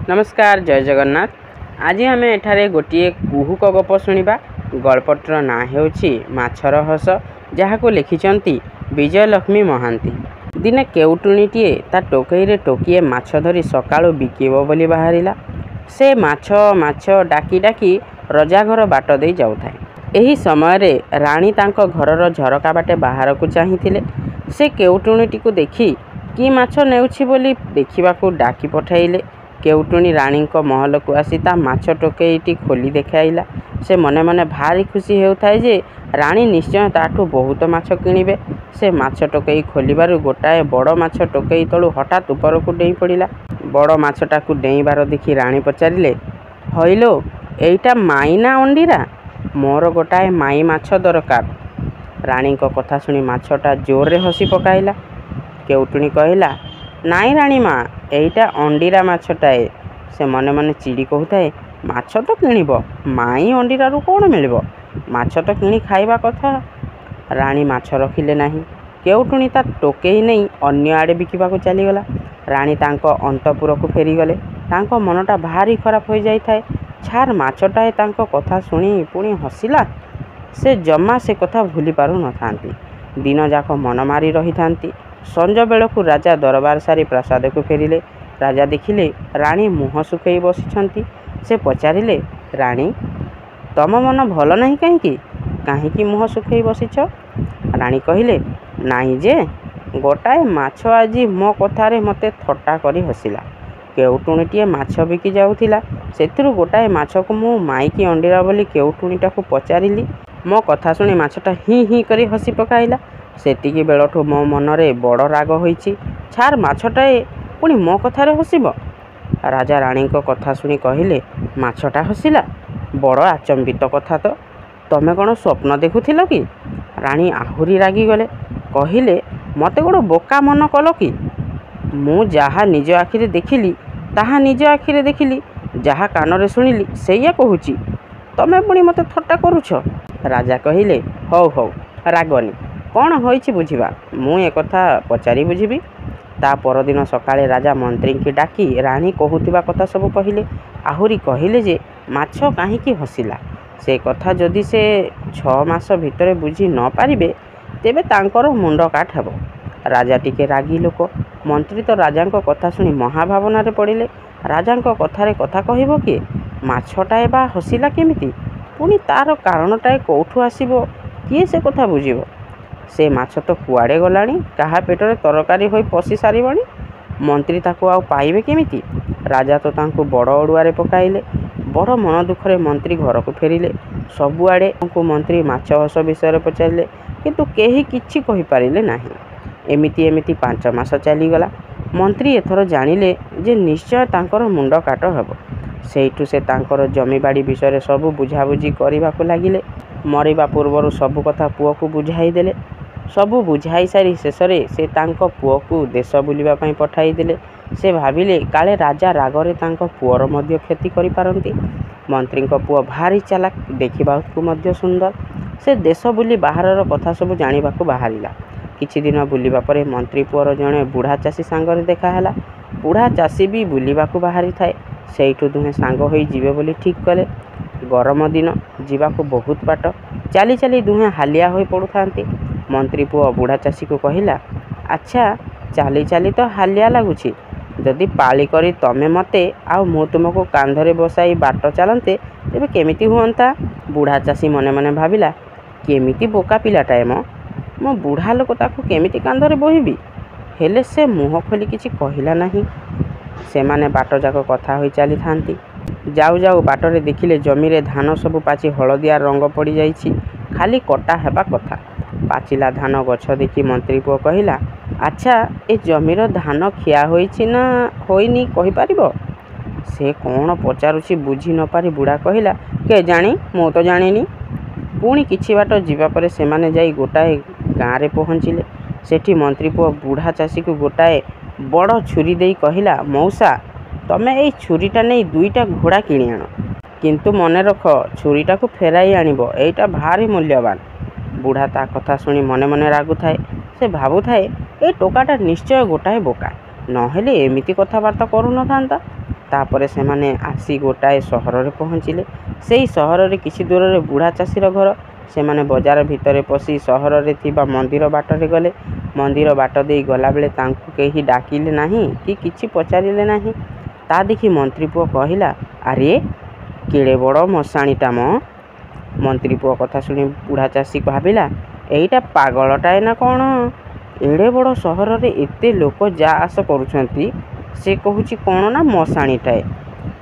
नमस्कार जय जगन्नाथ। आज आम एठारे गोटे कुहुक गप शुणा। गल्पटर ना हेउछि माछर हस, जहाँ लिखिंट विजयलक्ष्मी महांती। दिने केउटुणीटीए ता टोकईरे टोकिए माछ धरी सकाळु बिकिब बोली बाहरिला। से माछ माछ डाकी डाकी रजाघर बाट दे जाउथाए। एही समय रे राणी तांको घरर झरका बाटे बाहर को चाहिथिले। से केउटुणीटी को देखी कि माछ नेउछि बोली देखिबाकू डाकी पठाइले। केउटुणी राणी महल को आसी ता माछ टोकईटी खोली देखाइला। से मने मने भारी खुशी हेउथाए जे राणी निश्चय ताठू बहुत माछ किणिबे। से माछ टोकई खोलिबारु गोटाए बड़ माछ टोकई तळु हठात उपरकू डेई पड़िला। बड़ माछटाकू डेईबार देखि राणी पचारिले, हइलो एइटा माई ना अंडीरा? मोर गोटाए माई माछ दरकार। राणी कथा शुणी माछटा जोर रे हसी पकाइला। केउटुणी कहिला, नाई राणी माँ, एइटा अंडीरा माछटाए। से मने मने चिड़ी कहूଥାଏ, माछ तो किणिब, माई अंडीरारू कौन मिलिब? माछ तो किणी खाइबा कथा। राणी माछ रखिले नाही। केउटुणी ता टोकेई नहीं अन्य आड़े बिकिबाकू चलीगला। राणी तांको अंतपुर को फेरीगले। तांको मनटा भारी खराब हो जाइए। छार माछटाए तांको कथा शुणी पुणी हसिला। से जमा से कथा भूली पारु न थांती। दिन जाक मन मारी रही थांती। संज बेलू राजा दरबार सारी प्रासाद को फेरिले। राजा देखिले राणी मुह सुखई बसिछंती। से पचारिले, राणी तम मन भल नहीं कहीं कहीं मुह सुखई बसिछ? राणी कहिले, नहीं जे गोटाए माछ आजी मो कथारे मते थट्टा करी हसिला। केउटुणीटीए माछ बिकी जाउथिला, सेथिरु गोटाए माछ को मु माईकी अंडीरा बोली केउटुणीटा को पचारिली। मो कथा शुणी माछटा ही ही करी हसी पकाइला। सेतिकी बेलठू मो मनरे बड़ राग होईछि। छार माछटाए पुणी मो कथारे हसिब? राजा राणी को कथा शुणी कहिले, माछटा हसिला? बड़ आचंबित कथा तो। तमे कौन स्वप्न देखुथिल कि? राणी आहुरी रागी गले। कहिले, मते गोड़ बोका मन कल कि? मु जहा निज आखिरे देखिली ताहा निज आखिरे देखिली, जहा कानरे शुणिली सेया कहूची। तमे पुणी मते थट्टा करूछ? राजा कहिले, हौ हौ रागनी, कौन होईछि बुझिबा, मु ए कथा पचारि बुझिबी। ता परदिन सकाळे राजा मंत्री की डाकी राणी कहूथिबा कथा सब कहिले। आहुरी कहिले जे माछ काहींकी हसिला से कथा जदि से 6 मास भितरे बुझी न पारिबे तेबे तांकर मुंड काट हेबो। राजा टिके रागी लोक। मंत्री तो राजा कथा शुणी महाभावनारे पड़िले। राजा कथारे कथा कहिबो किए? माछटाए बा हसिला केमिति? पुणी तार कारणटाए कौठू आसिबो? किए से कथा बुझिबो? से माछ तो कुआड़े गलाणी, काहा पेटरे तरकारी होई पशि सारिबणी। मंत्री ताकू आउ पाइबे केमिति? राजा तो तांकू बड़ अड़ुआरे पकाइले। बड़ मन दुखरे मंत्री घर को फेरिले। सबुआड़े मंत्री माछ हस विषय पचारिले, किंतु केही किछि कहि पारिले नाही। एमिति एमिति 5 मास चलीगला। मंत्री एथर जानिले जे निश्चय तांकर मुंड काट हेबो। सेइठू से तांकर जमीबाड़ी विषय सबु बुझाबुझी करबाकू लागिले। मरिबा पूर्वर सबु कथा पुओ को बुझाई देले। सबु बुझाई सारी शेषरे से तांको पुओ को देश बुलिबा पई पठाई देले। से भाविले काले राजा रागरे तांको पुओर मध्य क्षति करि पारंती। मंत्री को पुओ भारी चालाक, देखिबाकू मध्य सुंदर। से देश बुली बाहरर कथा सब जानिबाकू बाहरिला। किछि दिन बुलिबा परे मंत्री पुओर जणे बुढ़ा चाषी सांगरे देखा हैला। बुढ़ा चाषी भी बुलिबाकू बाहरी थाए। सेइठू दुहे सांग होई जिवे बोली ठीक कले। गरम दिन जीवाकू बहुत बाट। चाली चाली दुहे हालिया होई पड़ुथांती। मंत्री पुओ बुढ़ा चाषी को कहिला, अच्छा चाली चाली तो हालिया लगुछि, जदि पाली करी तमे मते आउ मु तुमको कांधरे बसाई बाट चलते तेबे केमिति हुअंता? बुढ़ा चाषी मने मने भाविला, केमिति बोका पिलाटाए मो बुढ़ा लोक ताकू केमिति कांधरे बोहिबी? हेले से मुह खोली किछि कहिला नाही। सेमाने बाट जाक कथा होई चली थांती। जाऊ जाऊ बाटरे देखिले जमीरे धान सब पाची हलदिया रंग पड़ी जाइछि, खाली कटा हेबा कथा। पाचिला धान गछ देखी मंत्री पुओ कहिला, अच्छा ए जमीर धान खिया होइछि ना होइनी कहि पारिबो? से कौन पचारुछि बुझी न पारी बुढ़ा कहिला, के जानी, मु तो जानिनी। पुणी किछि बाट जीवा परे सेमाने जाई गोटाए गाँ रे पहुँचिले। सेठी मंत्री पुओ बुढ़ा चाषी को गोटाए बड़ छुरी देई कहिला, मौसा तमे एई छुरीटा नहीं 2टा घोड़ा किणी आण, किंतु मने रख छुरीटा को फेराई आनिबो, एइटा भारी मूल्यवान। बुढ़ा ता कथा शुणी मने मने रागुथाए। से भाबुथाए ए टोकाटा निश्चय गोटाए बोका, नहेले एमिति कथाबार्ता करू न थांता। तापरे सेमाने आसी गोटाए सहर पहुँचिले। सेई सहर किछि दूर रे बुढ़ा चाषीर घर। सेमाने बजार भितर पशि सहर रे थिबा मंदिर बाटरे गले। मंदिर बाट दे गला बेले तांकु केही डाकिले नाही कि किछि पचारिले नाही। ता देखि मंत्री पुओ कहिला, अरे केड़े बड़ मशाणीटा म। मंत्री पुओ कथा शुणी बुढ़ा चाषी भाविला, एईटा पागलटाए ना कौन, एड़े बड़ सहर रे एते लोक जा आस करुछंती, से कहूची कौन ना मशाणीटाए।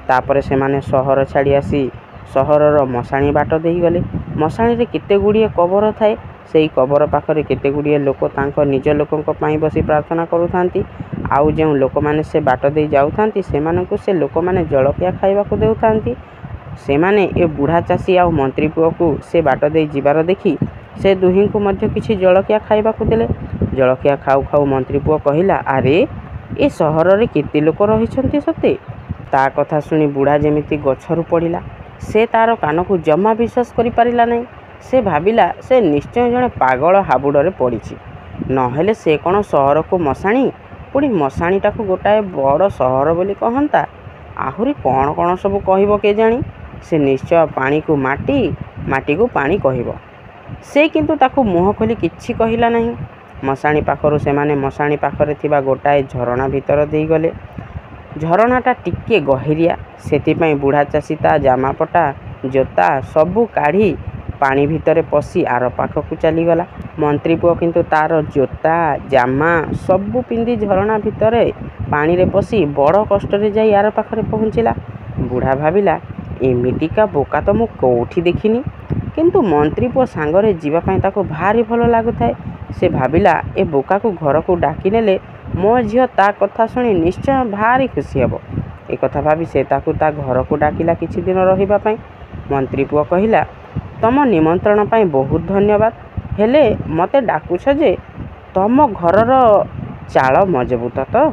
तापरे सेमाने सहर छाड़ी आसी सहरर मशाणी बाट देई गले। मशाणी रे केते गुड़िए कबर थाए। सेई कबर पाखरे केते गुड़िए लोक तांक निज लोकंक पई बसी प्रार्थना करुथांती। आउ जेउ लोक माने से बाट देई जाउथांती सेमानंकु से लोक माने जलकिया खाइबाकू देउथांती। सेमाने ए बुढ़ा चाषी आउ मंत्री पुओकू से बाट देई जिबार देखि से दुहिंकु मध्य किछि जलकिया खाइबाकू देले। जलकिया खाउ खाउ मंत्री पुओ कहिला, अरे ए सहर रे केते लोक रहिछंती सते। ता कथा शुणी बुढ़ा जेमिति गछरु पड़िला। से तार कानकू जमा विश्वास करि पारिला नहीं। से भाविला से निश्चय जड़े पागल हाबुडरे पड़िछि, नहेले से कौन सहर को मशाणी, पुणी मशाणीटाकू गोटाए बड़ सहर बोली कहंता। आहुरी कौन कौन सब कहब केजाणी। से निश्चय पानी को माटी, माटी को पानी कहब। से किंतु ताकू मुह खोली किछि कहिला नहीं। मशाणी पाखरु सेमाने मशाणी पाखरे थिबा गोटाए झरणा भितर देई गले। झरणाटा टिके गहिरिया, सेतिपई बुढ़ा चाषी ता जामापटा जोता सबू काढ़ी पानी भितरे पशी आर पाखकू चलीगला। मंत्री पुओ किंतु तार जोता जामा सबू पिंधि झरणा भितरे पानी रे पशी बड़ कष्ट रे जाई आर पाखरे पहुँचिला। बुढ़ा भाविला, एमितिका बोका तो मु कोठी देखिनी, किंतु मंत्री पुओ सांगरे जीवा पई ताको भारी भल लागुथाए। से भाविला, ए बोका को घर को डाकी नेले मो झियो ता कथा शुणी निश्चय भारी खुशी हेबो। ए कथा भावी से ताकू ता घर को डाकिला किछि दिन रहिबा पई। मंत्री पुओ कहिला, तम निमंत्रण पई बहुत धन्यवाद, हेले मते डाकुछ जे तम घरर चाल मजबूत तो।